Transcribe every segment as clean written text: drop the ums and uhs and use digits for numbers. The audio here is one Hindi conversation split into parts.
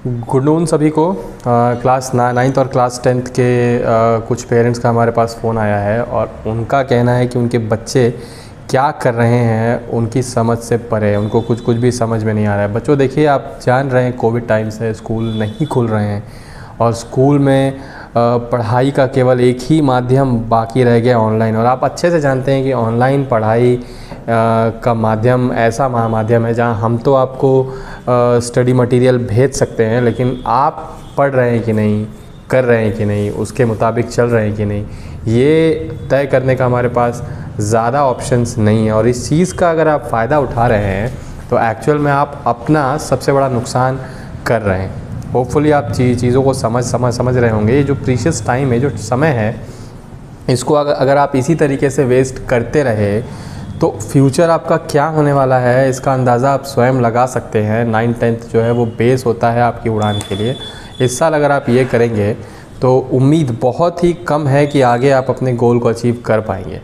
गुड नून सभी को। क्लास 9th और क्लास 10th के कुछ पेरेंट्स का हमारे पास फ़ोन आया है और उनका कहना है कि उनके बच्चे क्या कर रहे हैं उनकी समझ से परे है, उनको कुछ भी समझ में नहीं आ रहा है। बच्चों देखिए, आप जान रहे हैं कोविड टाइम से स्कूल नहीं खुल रहे हैं और स्कूल में पढ़ाई का केवल एक ही माध्यम बाकी रह गया ऑनलाइन। और आप अच्छे से जानते हैं कि ऑनलाइन पढ़ाई का माध्यम ऐसा माध्यम है जहां हम तो आपको स्टडी मटेरियल भेज सकते हैं, लेकिन आप पढ़ रहे हैं कि नहीं, कर रहे हैं कि नहीं, उसके मुताबिक चल रहे हैं कि नहीं, ये तय करने का हमारे पास ज़्यादा ऑप्शंस नहीं है। और इस चीज़ का अगर आप फ़ायदा उठा रहे हैं तो एक्चुअल में आप अपना सबसे बड़ा नुकसान कर रहे हैं। होपफुली आप चीज़ों को समझ रहे होंगे। ये जो प्रीशियस टाइम है, जो समय है, इसको अगर आप इसी तरीके से वेस्ट करते रहे तो फ्यूचर आपका क्या होने वाला है इसका अंदाज़ा आप स्वयं लगा सकते हैं। 9th-10th जो है वो बेस होता है आपकी उड़ान के लिए। इस साल अगर आप ये करेंगे तो उम्मीद बहुत ही कम है कि आगे आप अपने गोल को अचीव कर पाएंगे।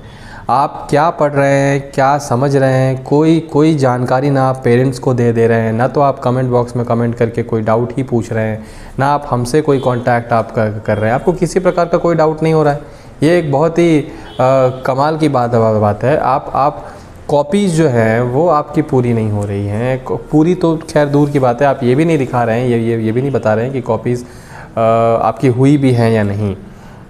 आप क्या पढ़ रहे हैं, क्या समझ रहे हैं, कोई जानकारी ना आप पेरेंट्स को दे रहे हैं, ना तो आप कमेंट बॉक्स में कमेंट करके कोई डाउट ही पूछ रहे हैं, ना आप हमसे कोई कांटेक्ट आप कर रहे हैं। आपको किसी प्रकार का कोई डाउट नहीं हो रहा है। ये एक बहुत ही कमाल की बात है। आप कॉपीज़ जो हैं वो आपकी पूरी नहीं हो रही हैं। पूरी तो खैर दूर की बात है, आप ये भी नहीं दिखा रहे हैं, ये भी नहीं बता रहे हैं कि कॉपीज़ आपकी हुई भी हैं या नहीं।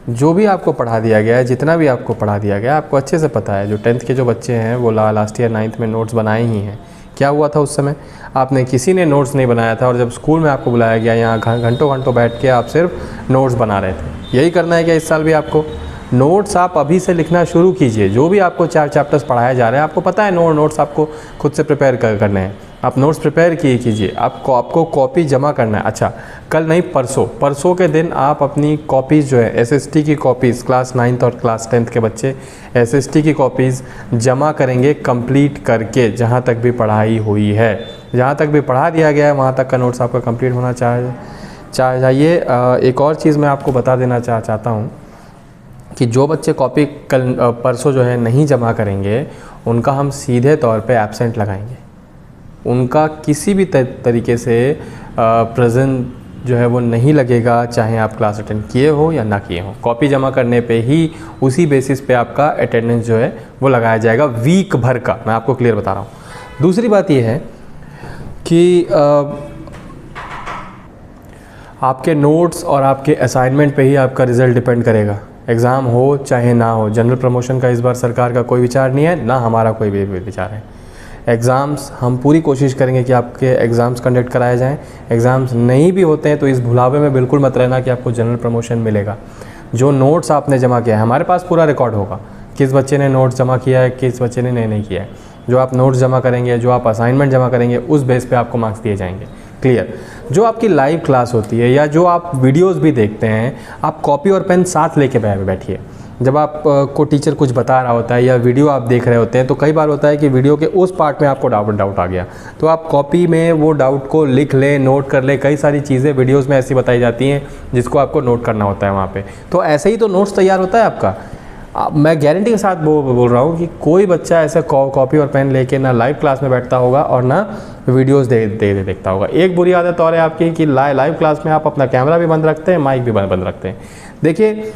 जो भी आपको पढ़ा दिया गया है, जितना भी आपको पढ़ा दिया गया है, आपको अच्छे से पता है। जो 10th के जो बच्चे हैं वो लास्ट ईयर 9th में नोट्स बनाए ही हैं। क्या हुआ था उस समय? आपने किसी ने नोट्स नहीं बनाया था और जब स्कूल में आपको बुलाया गया, यहाँ घंटों बैठ के आप सिर्फ नोट्स बना रहे थे। यही करना है क्या इस साल भी आपको? नोट्स आप अभी से लिखना शुरू कीजिए। जो भी आपको 4 चैप्टर्स पढ़ाए जा रहे हैं, आपको पता है नोट्स आपको खुद से प्रिपेयर करने हैं। आप नोट्स प्रिपेयर कीजिए। आपको कॉपी जमा करना है। अच्छा, कल नहीं, परसों के दिन आप अपनी कॉपीज़ जो है एसएसटी की कॉपीज़, क्लास 9th और क्लास 10th के बच्चे एसएसटी की कॉपीज़ जमा करेंगे कंप्लीट करके। जहाँ तक भी पढ़ाई हुई है, जहाँ तक भी पढ़ा दिया गया है, वहाँ तक का नोट्स आपका कंप्लीट होना चाहिए। एक और चीज़ मैं आपको बता देना चाहता हूँ कि जो बच्चे कॉपी कल परसों जो है नहीं जमा करेंगे, उनका हम सीधे तौर पे एब्सेंट लगाएंगे। उनका किसी भी तरीके से प्रेजेंट जो है वो नहीं लगेगा, चाहे आप क्लास अटेंड किए हो या ना किए हो। कॉपी जमा करने पे ही, उसी बेसिस पे आपका अटेंडेंस जो है वो लगाया जाएगा वीक भर का। मैं आपको क्लियर बता रहा हूँ। दूसरी बात ये है कि आपके नोट्स और आपके असाइनमेंट पे ही आपका रिज़ल्ट डिपेंड करेगा। एग्ज़ाम हो चाहे ना हो, जनरल प्रमोशन का इस बार सरकार का कोई विचार नहीं है, ना हमारा कोई भी विचार है। एग्ज़ाम्स हम पूरी कोशिश करेंगे कि आपके एग्ज़ाम्स कंडक्ट कराए जाएं। एग्ज़ाम्स नहीं भी होते हैं तो इस भुलावे में बिल्कुल मत रहना कि आपको जनरल प्रमोशन मिलेगा। जो नोट्स आपने जमा किया है, हमारे पास पूरा रिकॉर्ड होगा, किस बच्चे ने नोट्स जमा किया है, किस बच्चे ने नहीं किया है। जो आप नोट्स जमा करेंगे, जो आप असाइनमेंट जमा करेंगे, उस बेस पे आपको मार्क्स दिए जाएंगे। क्लियर? जो आपकी लाइव क्लास होती है या जो आप वीडियोस भी देखते हैं, आप कॉपी और पेन साथ लेके बैठिए। जब आप को टीचर कुछ बता रहा होता है या वीडियो आप देख रहे होते हैं तो कई बार होता है कि वीडियो के उस पार्ट में आपको डाउट आ गया, तो आप कॉपी में वो डाउट को लिख लें, नोट कर लें। कई सारी चीज़ें वीडियोस में ऐसी बताई जाती हैं जिसको आपको नोट करना होता है वहाँ पे। तो ऐसे ही तो नोट्स तैयार होता है आपका। मैं गारंटी के साथ बोल रहा हूँ कि कोई बच्चा ऐसे कॉपी और पेन लेके ना लाइव क्लास में बैठता होगा और ना वीडियोस देखता होगा। एक बुरी आदत और है आपकी कि लाइव क्लास में आप अपना कैमरा भी बंद रखते हैं, माइक भी बंद रखते हैं। देखिए,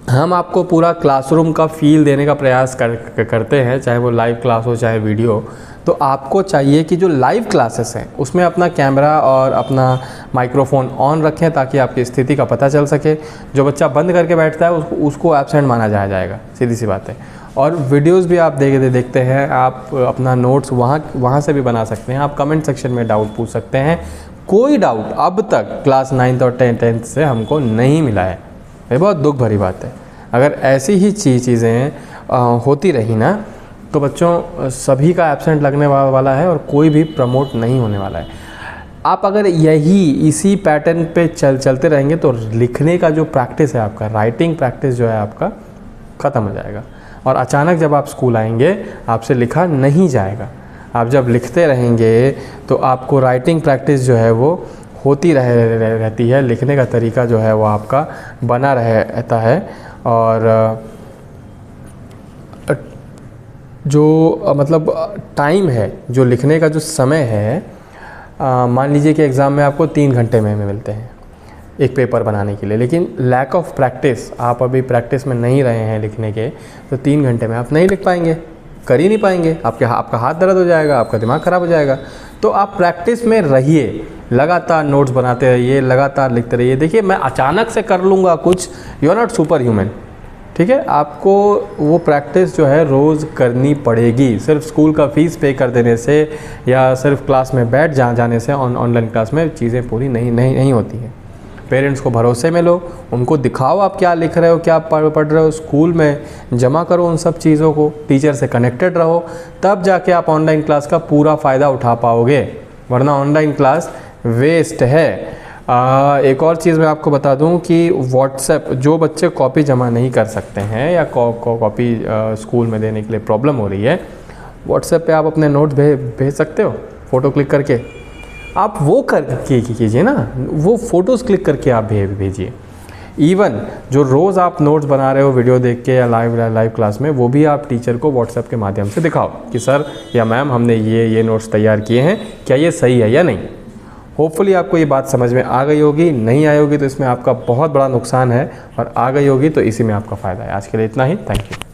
हम आपको पूरा क्लासरूम का फील देने का प्रयास करते हैं, चाहे वो लाइव क्लास हो चाहे वीडियो। तो आपको चाहिए कि जो लाइव क्लासेस हैं उसमें अपना कैमरा और अपना माइक्रोफोन ऑन रखें ताकि आपकी स्थिति का पता चल सके। जो बच्चा बंद करके बैठता है उसको एब्सेंट माना जाएगा, सीधी सी बात है। और वीडियोस भी आप देखते हैं, आप अपना नोट्स वहाँ से भी बना सकते हैं। आप कमेंट सेक्शन में डाउट पूछ सकते हैं। कोई डाउट अब तक क्लास 9th और 10th से हमको नहीं मिला है। ये बहुत दुख भरी बात है। अगर ऐसी ही चीज़ें होती रही ना तो बच्चों सभी का एब्सेंट लगने वाला है और कोई भी प्रमोट नहीं होने वाला है। आप अगर इसी पैटर्न पे चलते रहेंगे तो लिखने का जो प्रैक्टिस है आपका, राइटिंग प्रैक्टिस जो है आपका, ख़त्म हो जाएगा। और अचानक जब आप स्कूल आएंगे आपसे लिखा नहीं जाएगा। आप जब लिखते रहेंगे तो आपको राइटिंग प्रैक्टिस जो है वो होती रहती है। लिखने का तरीका जो है वो आपका बना रहता है। और जो मतलब टाइम है, जो लिखने का जो समय है, मान लीजिए कि एग्ज़ाम में आपको 3 घंटे में मिलते हैं एक पेपर बनाने के लिए, लेकिन लैक ऑफ प्रैक्टिस, आप अभी प्रैक्टिस में नहीं रहे हैं लिखने के, तो 3 घंटे में आप नहीं लिख पाएंगे, कर ही नहीं पाएंगे, आपका हाथ दर्द हो जाएगा, आपका दिमाग ख़राब हो जाएगा। तो आप प्रैक्टिस में रहिए, लगातार नोट्स बनाते रहिए, लगातार लिखते रहिए। देखिए, मैं अचानक से कर लूँगा कुछ, you are not super human, ठीक है। आपको वो प्रैक्टिस जो है रोज़ करनी पड़ेगी। सिर्फ स्कूल का फ़ीस पे कर देने से या सिर्फ क्लास में बैठ जाने से ऑनलाइन क्लास में चीज़ें पूरी नहीं होती हैं। पेरेंट्स को भरोसे में लो, उनको दिखाओ आप क्या लिख रहे हो, क्या पढ़ रहे हो, स्कूल में जमा करो उन सब चीज़ों को, टीचर से कनेक्टेड रहो, तब जाके आप ऑनलाइन क्लास का पूरा फ़ायदा उठा पाओगे, वरना ऑनलाइन क्लास वेस्ट है। एक और चीज़ मैं आपको बता दूं कि व्हाट्सएप, जो बच्चे कॉपी जमा नहीं कर सकते हैं या कॉपी स्कूल में देने के लिए प्रॉब्लम हो रही है, व्हाट्सएप पे आप अपने नोट भेज सकते हो, फ़ोटो क्लिक करके। आप वो कीजिए ना, वो फ़ोटोज़ क्लिक करके आप भेजिए। इवन जो रोज़ आप नोट्स बना रहे हो वीडियो देख के या लाइव क्लास में, वो भी आप टीचर को व्हाट्सएप के माध्यम से दिखाओ कि सर या मैम हमने ये नोट्स तैयार किए हैं, क्या ये सही है या नहीं। होपफुली आपको ये बात समझ में आ गई होगी, नहीं आई होगी तो इसमें आपका बहुत बड़ा नुकसान है, और आ गई होगी तो इसी में आपका फ़ायदा है। आज के लिए इतना ही, थैंक यू।